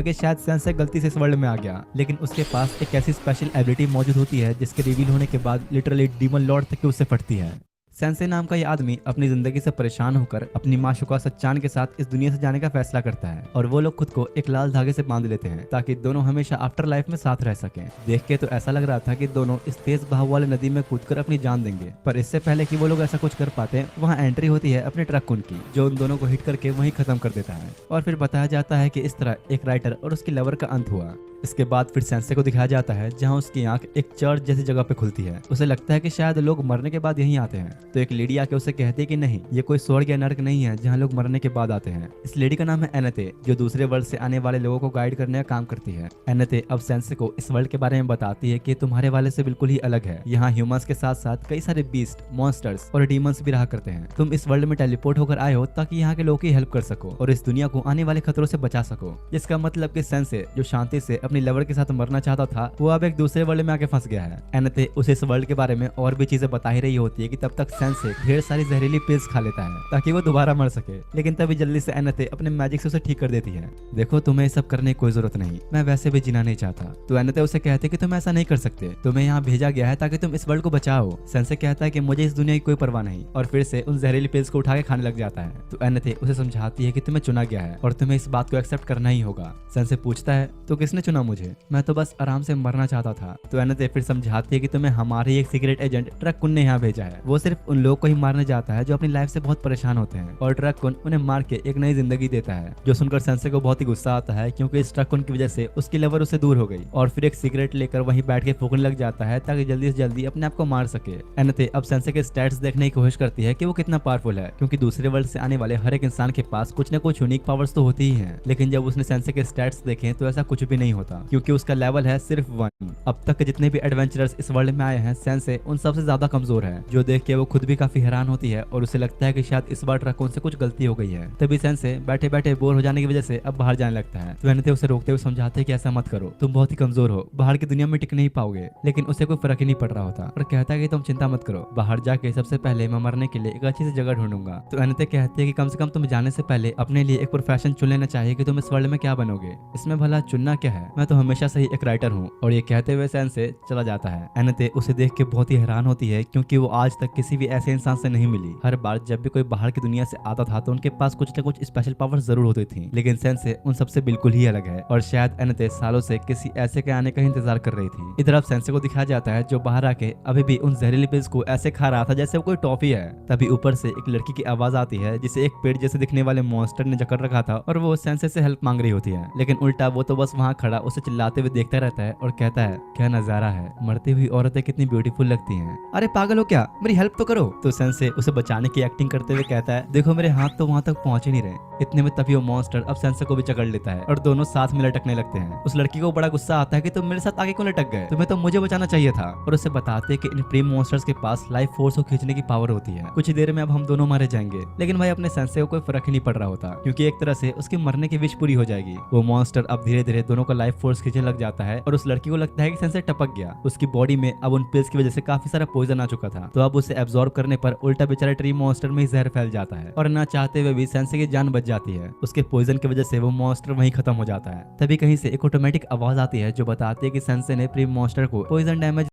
कि शायद सेंसे गलती से इस वर्ल्ड में आ गया, लेकिन उसके पास एक ऐसी स्पेशल एबिलिटी मौजूद होती है जिसके रिवील होने के बाद लिटरली डीमन लॉर्ड तक की उससे फटती है। सेंसे नाम का ये आदमी अपनी जिंदगी से परेशान होकर अपनी माशुका सच्चान के साथ इस दुनिया से जाने का फैसला करता है और वो लोग खुद को एक लाल धागे से बांध लेते हैं ताकि दोनों हमेशा आफ्टर लाइफ में साथ रह सकें। देख के तो ऐसा लग रहा था कि दोनों इस तेज बहाव वाले नदी में कूदकर अपनी जान देंगे, पर इससे पहले कि वो लोग ऐसा कुछ कर पाते वहाँ एंट्री होती है अपने ट्रक कुन की, जो उन दोनों को हिट करके वहीं खत्म कर देता है। और फिर बताया जाता है कि इस तरह एक राइटर और उसकी लवर का अंत हुआ। इसके बाद फिर सेंसे को दिखाया जाता है जहां उसकी आंख एक चर्च जैसी जगह पे खुलती है। उसे लगता है कि शायद लोग मरने के बाद यहीं आते हैं, तो एक लेडी आके उसे कहती है कि नहीं, ये कोई स्वर्ग या नर्क नहीं है जहां लोग मरने के बाद आते हैं। इस लेडी का नाम है एनते, जो दूसरे वर्ल्ड से आने वाले लोगों को गाइड करने का काम करती है। एनते अब सेंसे को इस वर्ल्ड के बारे में बताती है कि तुम्हारे वाले से बिल्कुल ही अलग है। यहाँ ह्यूमंस के साथ साथ कई सारे बीस्ट, मॉन्स्टर्स और डीमंस भी रहा करते हैं। तुम इस वर्ल्ड में टेलीपोर्ट होकर आए हो ताकि यहाँ के लोगों की हेल्प कर सको और इस दुनिया को आने वाले खतरों से बचा सको। जिसका मतलब कि सेंसे, जो शांति से अपनी लवर के साथ मरना चाहता था, वो अब एक दूसरे वर्ल्ड में आके फंस गया है। एनते उसे इस वर्ल्ड के बारे में और भी चीजें बता ही रही होती है कि तब तक सेंसे ढेर सारी जहरीली पिल्स खा लेता है ताकि वो दोबारा मर सके, लेकिन तभी जल्दी से एनते अपने मैजिक से उसे ठीक कर देती है। देखो, तुम्हें ये सब करने की कोई जरूरत नहीं, मैं वैसे भी जीना नहीं चाहता। तो एनते उसे कहते कि तुम ऐसा नहीं कर सकते, तुम्हें यहाँ भेजा गया है ताकि तुम इस वर्ल्ड को बचाओ। सेंसे कहता है कि मुझे इस दुनिया की कोई परवाह नहीं और फिर से उन जहरीली पिल्स को उठा के खाने लग जाता है। तो एनते उसे समझाती है कि तुम्हें चुना गया है और तुम्हें इस बात को एक्सेप्ट करना ही होगा। सेंसे पूछता है, तो किसने चुना मुझे? मैं तो बस आराम से मरना चाहता था। तो एनते फिर समझाती है कि तुम्हें हमारे एक सीक्रेट एजेंट ट्रक कुन ने यहाँ भेजा है। वो सिर्फ उन लोगों को ही मारने जाता है जो अपनी लाइफ से बहुत परेशान होते हैं और ट्रक कुन उन्हें मार के एक नई जिंदगी देता है। जो सुनकर सेंसे को बहुत ही गुस्सा आता है क्योंकि इस ट्रक कुन की वजह से उसकी लवर उससे दूर हो गई और फिर एक सिगरेट लेकर वहीं बैठ के फूकने लग जाता है ताकि जल्दी से जल्दी अपने आप को मार सके। एनते अब सेंसे के स्टैट्स देखने की कोशिश करती है कि वो कितना पावरफुल है, क्योंकि दूसरे वर्ल्ड से आने वाले हर एक इंसान के पास कुछ न कुछ यूनिक पावर्स तो होती ही हैं। लेकिन जब उसने सेंसे के स्टैट्स देखे तो ऐसा कुछ भी नहीं होता, क्योंकि उसका लेवल है सिर्फ 1। अब तक के जितने भी एडवेंचरर्स इस वर्ल्ड में आए हैं, सेंसे उन सबसे ज्यादा कमजोर है, जो देख के वो खुद भी काफी हैरान होती है और उसे लगता है कि शायद इस बार ट्रकोन से कुछ गलती हो गई है। तभी सेंसे बैठे बैठे बोर हो जाने की वजह से अब बाहर जाने लगता है। तो एनते उसे रोकते हुए समझाते हैं कि ऐसा मत करो, तुम बहुत ही कमजोर हो, बाहर की दुनिया में टिक नहीं पाओगे। लेकिन उसे कोई फर्क ही नहीं पड़ रहा होता और कहता है कि तुम चिंता मत करो, बाहर जाके सबसे पहले मैं मरने के लिए एक अच्छी सी जगह ढूंढूंगा। तो एनते कहती है कि कम से कम तुम जाने से पहले अपने लिए एक प्रोफेशन चुन लेना चाहिए कि तुम इस वर्ल्ड में क्या बनोगे। इसमें भला चुनना क्या है, मैं तो हमेशा से ही एक राइटर हूँ। और ये कहते हुए सेंसे चला जाता है। एनते उसे देख के बहुत ही हैरान होती है क्योंकि वो आज तक किसी भी ऐसे इंसान से नहीं मिली। हर बार जब भी कोई बाहर की दुनिया से आता था तो उनके पास कुछ न कुछ स्पेशल पावर जरूर होती थी, लेकिन सेंसे उन सबसे बिल्कुल ही अलग है और शायद एनते सालों से किसी ऐसे के आने का इंतजार कर रही थी। इधर अब सेंसे को दिखाया जाता है जो बाहर आके अभी भी उन जहरीली पिल्स को ऐसे खा रहा था जैसे वो कोई टॉफी है। तभी ऊपर से एक लड़की की आवाज आती है जिसे एक पेड़ जैसे दिखने वाले मॉन्स्टर ने जकड़ रखा था और वो सेंसे से हेल्प मांग रही होती है, लेकिन उल्टा वो तो बस वहाँ खड़ा उसे चिल्लाते हुए देखता रहता है और कहता है, क्या नजारा है, मरती हुई औरतें कितनी ब्यूटीफुल लगती हैं, अरे पागल हो क्या, मेरी हेल्प तो करो। तो सेंसे उसे बचाने की एक्टिंग करते हुए कहता है, देखो मेरे हाथ तो वहां तक पहुंच ही नहीं रहे। इतने में तभी वो मॉन्स्टर अब सेंसे को भी जकड़ लेता है और दोनों साथ में लटकने लगते हैं। उस लड़की को बड़ा गुस्सा आता है कि तुम मेरे साथ आगे क्यों लटक गए, तुम्हें तो मुझे बचाना चाहिए था। और उसे बताते हैं कि इन प्री मॉन्स्टर्स के पास लाइफ फोर्स को खींचने की पावर होती है, कुछ ही देर में अब हम दोनों मारे जाएंगे। लेकिन भाई अपने सेंसे को कोई फर्क ही नहीं पड़ रहा होता, क्योंकि एक तरह से उसके मरने की विश पूरी हो जाएगी। वो मॉन्स्टर अब धीरे धीरे दोनों का लाइफ फोर्स खींचने लग जाता है और उस लड़की को लगता है कि सेंसे टपक गया। उसकी बॉडी में अब उन पिल्स की वजह से काफी सारा पॉइजन आ चुका था, तो अब उसे एब्जॉर्ब करने पर उल्टा बेचारा ट्री मॉन्स्टर में ही जहर फैल जाता है और ना चाहते हुए भी सेंसे की जान बच जाती है। उसके पॉइजन की वजह से वो मॉन्स्टर वहीं खत्म हो जाता है। तभी कहीं से एक ऑटोमेटिक आवाज आती है जो बताती है कि सेंसे ने प्री मॉन्स्टर को पॉइजन डैमेज